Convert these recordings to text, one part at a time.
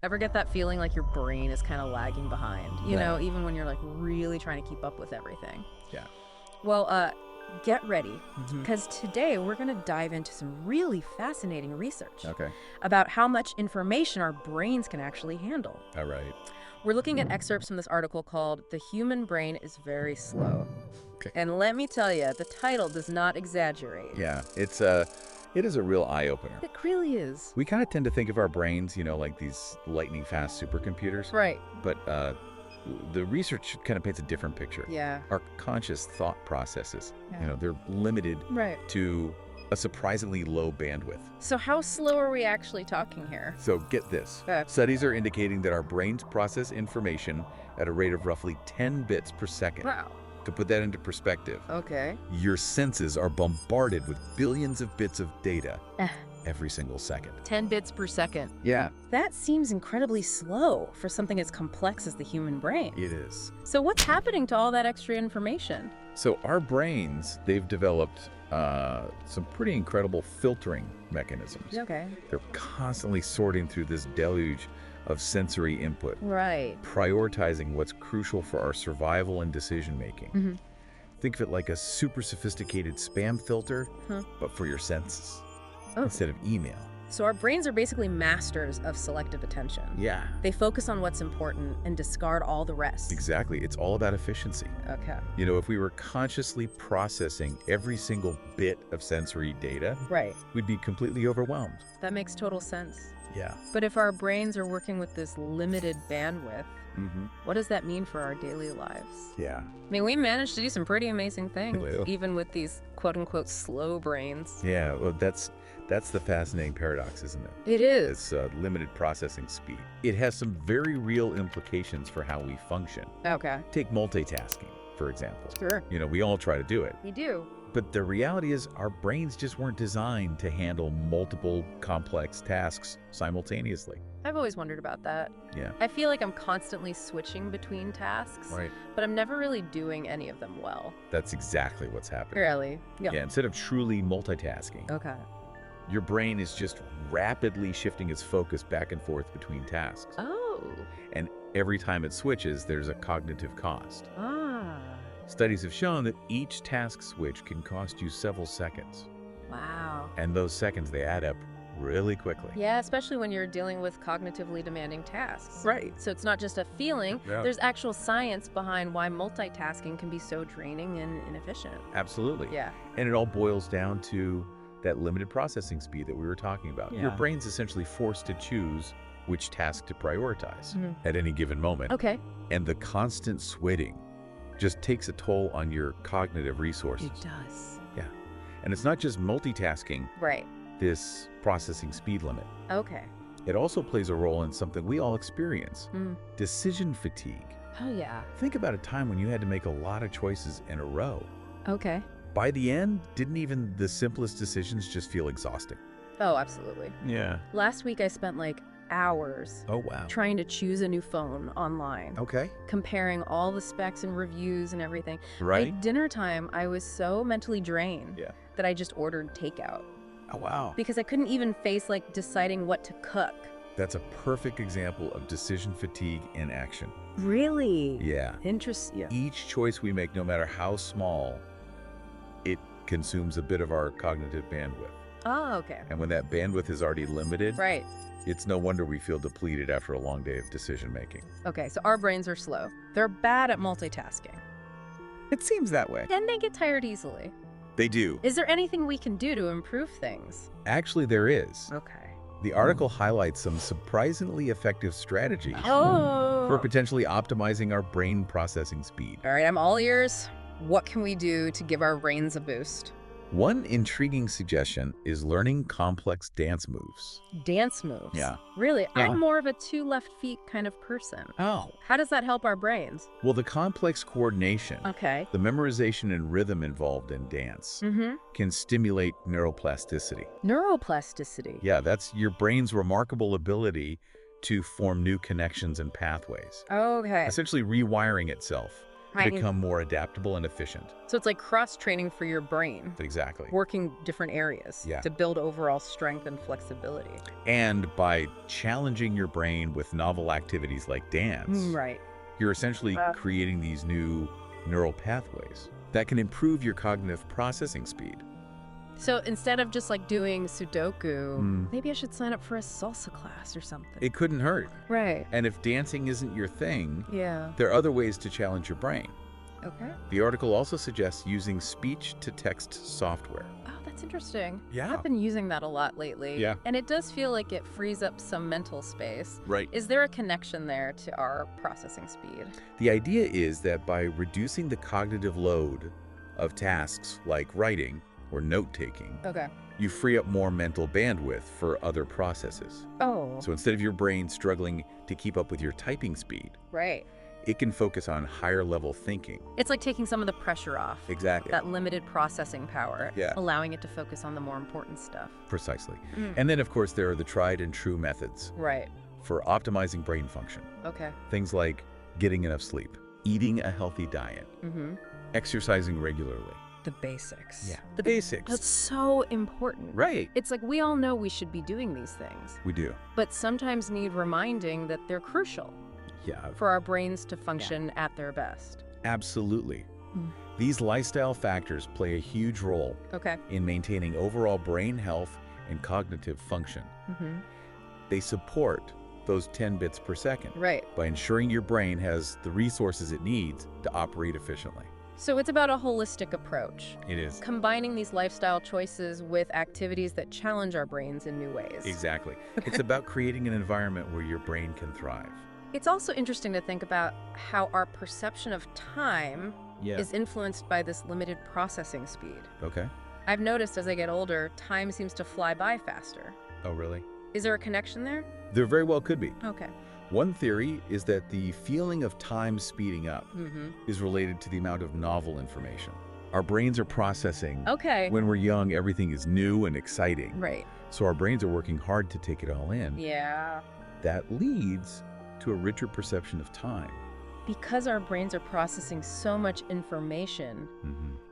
Ever get that feeling like your brain is kind of lagging behind, Right. even when you're like really trying to keep up with everything? Yeah. Well, get ready, Hmm. because today we're going to dive into some really fascinating research Okay. about how much information our brains can actually handle. All right. We're looking at excerpts from this article called "The Human Brain is Very Slow." Okay. And let me tell you, the title does not exaggerate. Yeah, it is a real eye-opener. It really is. We kind of tend to think of our brains, like these lightning-fast supercomputers. Right. But the research kind of paints a different picture. Yeah. Our conscious thought processes, Yeah. they're limited Right. to a surprisingly low bandwidth. So how slow are we actually talking here? So get this. Okay. Studies are indicating that our brains process information at a rate of roughly 10 bits per second. Wow. To put that into perspective, Okay. your senses are bombarded with billions of bits of data Eh. every single second. 10 bits per second. Yeah, That seems incredibly slow for something as complex as the human brain. it is. So what's happening to all that extra information? So our brains, they've developed some pretty incredible filtering mechanisms. Okay. They're constantly sorting through this deluge of sensory input, Right. prioritizing what's crucial for our survival and decision making. Mhm. Think of it like a super sophisticated spam filter, Huh. but for your senses Oh. instead of email. So our brains are basically masters of selective attention. Yeah, They focus on what's important and discard all the rest. exactly. It's all about efficiency. Okay. If we were consciously processing every single bit of sensory data, Right. we'd be completely overwhelmed. That makes total sense. Yeah. But if our brains are working with this limited bandwidth, Mm-hmm. what does that mean for our daily lives? Yeah. I mean, we managed to do some pretty amazing things, Well. even with these quote-unquote slow brains. Yeah. Well, that's the fascinating paradox, isn't it? It is. It's limited processing speed. It has some very real implications for how we function. Okay. Take multitasking, for example. Sure. We all try to do it. We do. But the reality is our brains just weren't designed to handle multiple complex tasks simultaneously. I've always wondered about that. Yeah. I feel like I'm constantly switching between tasks, Right. but I'm never really doing any of them well. That's exactly what's happening. Really? Yeah, instead of truly multitasking, Okay. your brain is just rapidly shifting its focus back and forth between tasks. Oh. And every time it switches, there's a cognitive cost. Ah. Studies have shown that each task switch can cost you several seconds. Wow. And those seconds, they add up really quickly. Yeah, especially when you're dealing with cognitively demanding tasks. Right. So it's not just a feeling, Yeah. there's actual science behind why multitasking can be so draining and inefficient. Absolutely. Yeah. And it all boils down to that limited processing speed that we were talking about. Your Yeah. brain's essentially forced to choose which task to prioritize Mhm. at any given moment. Okay. And the constant switching just takes a toll on your cognitive resources. It does. Yeah. And it's not just multitasking, Right. this processing speed limit. Okay. It also plays a role in something we all experience, Mm. decision fatigue. Oh, yeah. Think about a time when you had to make a lot of choices in a row. Okay. By the end, didn't even the simplest decisions just feel exhausting? Oh, absolutely. Yeah. Last week I spent like hours Oh, wow. trying to choose a new phone online, Okay. comparing all the specs and reviews and everything. Right? By dinner time, I was so mentally drained Yeah. that I just ordered takeout Oh, wow. because I couldn't even face like deciding what to cook. That's a perfect example of decision fatigue in action. Really? Yeah. Interesting. Yeah. Each choice we make, no matter how small, it consumes a bit of our cognitive bandwidth. Oh, okay. And when that bandwidth is already limited, Right. it's no wonder we feel depleted after a long day of decision making. Okay, so our brains are slow. They're bad at multitasking. It seems that way. And they get tired easily. They do. Is there anything we can do to improve things? Actually, there is. Okay. The article highlights some surprisingly effective strategies Oh. for potentially optimizing our brain processing speed. All right, I'm all ears. What can we do to give our brains a boost? One intriguing suggestion is learning complex dance moves. Dance moves. Yeah. Really? Yeah. I'm more of a two left feet kind of person. Oh. How does that help our brains? Well, the complex coordination, Okay. the memorization and rhythm involved in dance Mm-hmm. can stimulate neuroplasticity. Neuroplasticity. Yeah, that's your brain's remarkable ability to form new connections and pathways, Okay. essentially rewiring itself Right. become more adaptable and efficient. So it's like cross-training for your brain, Exactly. working different areas Yeah. to build overall strength and flexibility. And by challenging your brain with novel activities like dance, Right. you're essentially creating these new neural pathways that can improve your cognitive processing speed. So instead of just like doing Sudoku, maybe I should sign up for a salsa class or something. It couldn't hurt. Right. And if dancing isn't your thing, Yeah. there are other ways to challenge your brain. Okay. The article also suggests using speech-to-text software. Oh, that's interesting. Yeah. I've been using that a lot lately. Yeah. And it does feel like it frees up some mental space. Right. Is there a connection there to our processing speed? The idea is that by reducing the cognitive load of tasks like writing or note-taking, Okay. you free up more mental bandwidth for other processes. Oh, So instead of your brain struggling to keep up with your typing speed, right. it can focus on higher-level thinking. It's like taking some of the pressure off. Exactly. That limited processing power. Yeah. Allowing it to focus on the more important stuff. Precisely. And then, of course, there are the tried and true methods Right. for optimizing brain function. Okay. Things like getting enough sleep, eating a healthy diet, Mm-hmm. exercising regularly. The basics. Yeah, the basics. That's so important. Right. It's like we all know we should be doing these things, We do. but sometimes need reminding that they're crucial Yeah, for our brains to function at their best. absolutely. Mm. These lifestyle factors play a huge role Okay. in maintaining overall brain health and cognitive function. Mm-hmm. They support those 10 bits per second Right. by ensuring your brain has the resources it needs to operate efficiently. So it's about a holistic approach, It is. combining these lifestyle choices with activities that challenge our brains in new ways. Exactly. It's about creating an environment where your brain can thrive. It's also interesting to think about how our perception of time Yeah. is influenced by this limited processing speed. Okay. I've noticed as I get older, time seems to fly by faster. Oh, really? Is there a connection there? There very well could be. Okay. One theory is that the feeling of time speeding up Mm-hmm. is related to the amount of novel information our brains are processing. Okay. When we're young, everything is new and exciting. Right. So our brains are working hard to take it all in. Yeah. That leads to a richer perception of time. Because our brains are processing so much information,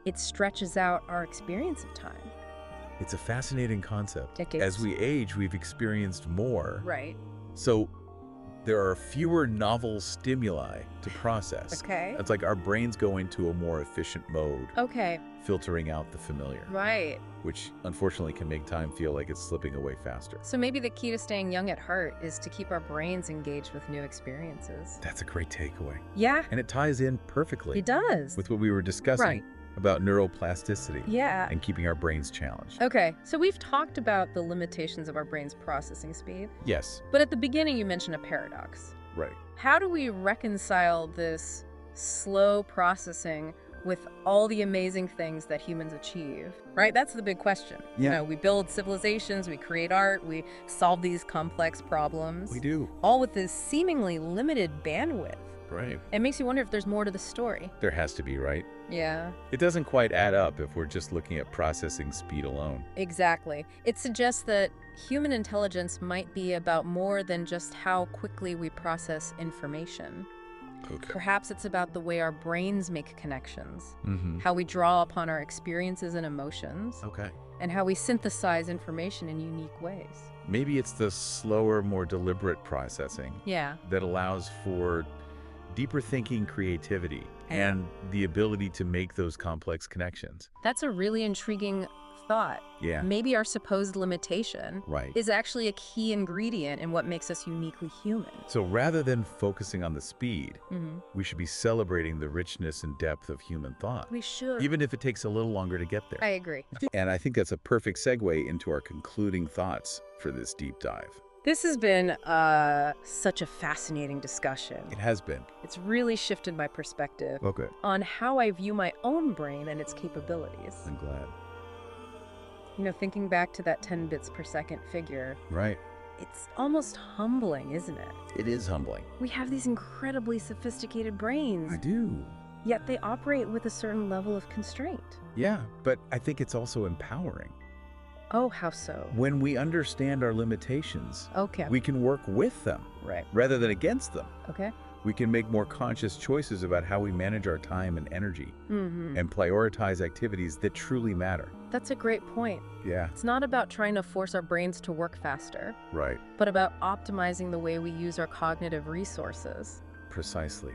it stretches out our experience of time. It's a fascinating concept. Decades. As we age, we've experienced more. Right. So there are fewer novel stimuli to process. Okay. It's like our brains go into a more efficient mode, Okay. filtering out the familiar, Right. which unfortunately can make time feel like it's slipping away faster. So maybe the key to staying young at heart is to keep our brains engaged with new experiences. That's a great takeaway. Yeah, And it ties in perfectly it does. with what we were discussing Right. about neuroplasticity Yeah. and keeping our brains challenged. Okay, so we've talked about the limitations of our brain's processing speed, Yes, but at the beginning you mentioned a paradox. right. How do we reconcile this slow processing with all the amazing things that humans achieve? Right? That's the big question. You Yeah. know, we build civilizations, we create art, we solve these complex problems. We do. All with this seemingly limited bandwidth. Right. It makes you wonder if there's more to the story. There has to be, right? Yeah, It doesn't quite add up if we're just looking at processing speed alone. exactly. It suggests that human intelligence might be about more than just how quickly we process information. Okay. Perhaps it's about the way our brains make connections, Mm-hmm. how we draw upon our experiences and emotions, Okay. and how we synthesize information in unique ways. Maybe it's the slower, more deliberate processing Yeah, that allows for deeper thinking, creativity, and the ability to make those complex connections. that's a really intriguing thought. Yeah. Maybe our supposed limitation Right. is actually a key ingredient in what makes us uniquely human. So rather than focusing on the speed, Mm-hmm. we should be celebrating the richness and depth of human thought, We should. even if it takes a little longer to get there. I agree. And I think that's a perfect segue into our concluding thoughts for this deep dive. This has been such a fascinating discussion. It has been. It's really shifted my perspective Okay. on how I view my own brain and its capabilities. I'm glad. You know, thinking back to that 10 bits per second figure, Right. it's almost humbling, isn't it? It is humbling. We have these incredibly sophisticated brains, I do. yet they operate with a certain level of constraint. Yeah, but I think it's also empowering. Oh, how so? When we understand our limitations, Okay. we can work with them Right. rather than against them. Okay. We can make more conscious choices about how we manage our time and energy and prioritize activities that truly matter. That's a great point. Yeah. It's not about trying to force our brains to work faster, Right. but about optimizing the way we use our cognitive resources. Precisely.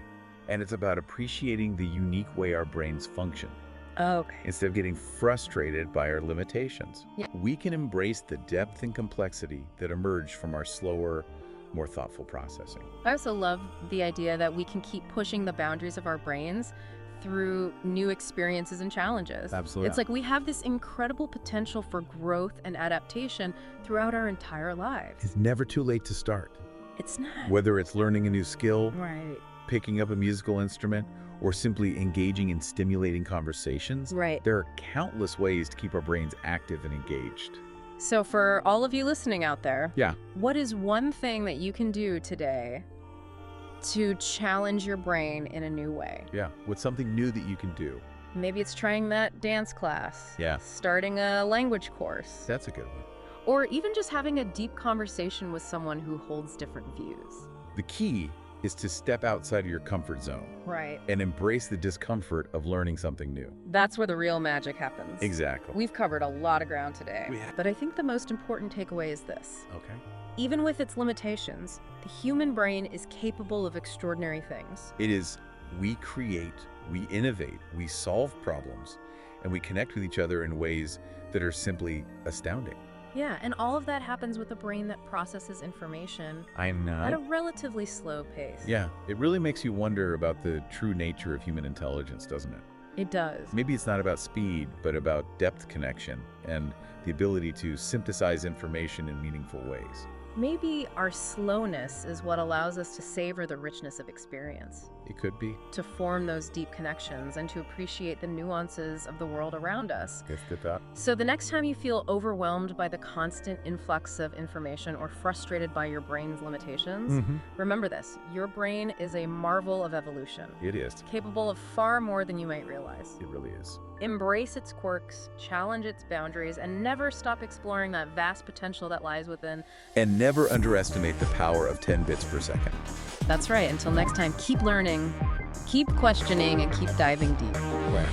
And it's about appreciating the unique way our brains function. Okay. Instead of getting frustrated by our limitations, Yeah. we can embrace the depth and complexity that emerge from our slower, more thoughtful processing. I also love the idea that we can keep pushing the boundaries of our brains through new experiences and challenges. Absolutely. It's like we have this incredible potential for growth and adaptation throughout our entire lives. It's never too late to start. It's not. Whether it's learning a new skill, Right. picking up a musical instrument, or simply engaging in stimulating conversations, Right. there are countless ways to keep our brains active and engaged. So for all of you listening out there, Yeah. what is one thing that you can do today to challenge your brain in a new way? Yeah. What's something new that you can do? Maybe it's trying that dance class. Yeah. Starting a language course. That's a good one. Or even just having a deep conversation with someone who holds different views. The key is to step outside of your comfort zone Right. and embrace the discomfort of learning something new. That's where the real magic happens. Exactly. We've covered a lot of ground today. We have. But I think the most important takeaway is this. Okay. Even with its limitations, the human brain is capable of extraordinary things. It is we create, we innovate, we solve problems, and we connect with each other in ways that are simply astounding. Yeah, and all of that happens with a brain that processes information I'm at a not. relatively slow pace. Yeah, it really makes you wonder about the true nature of human intelligence, doesn't it? It does. Maybe it's not about speed, but about depth connection and the ability to synthesize information in meaningful ways. Maybe our slowness is what allows us to savor the richness of experience, It could be. to form those deep connections, and to appreciate the nuances of the world around us. Guess that. So the next time you feel overwhelmed by the constant influx of information or frustrated by your brain's limitations, remember this: your brain is a marvel of evolution, It is. capable of far more than you might realize. It really is. Embrace its quirks, challenge its boundaries, and never stop exploring that vast potential that lies within. And never underestimate the power of 10 bits per second. That's right. Until next time, keep learning, keep questioning, and keep diving deep. Right.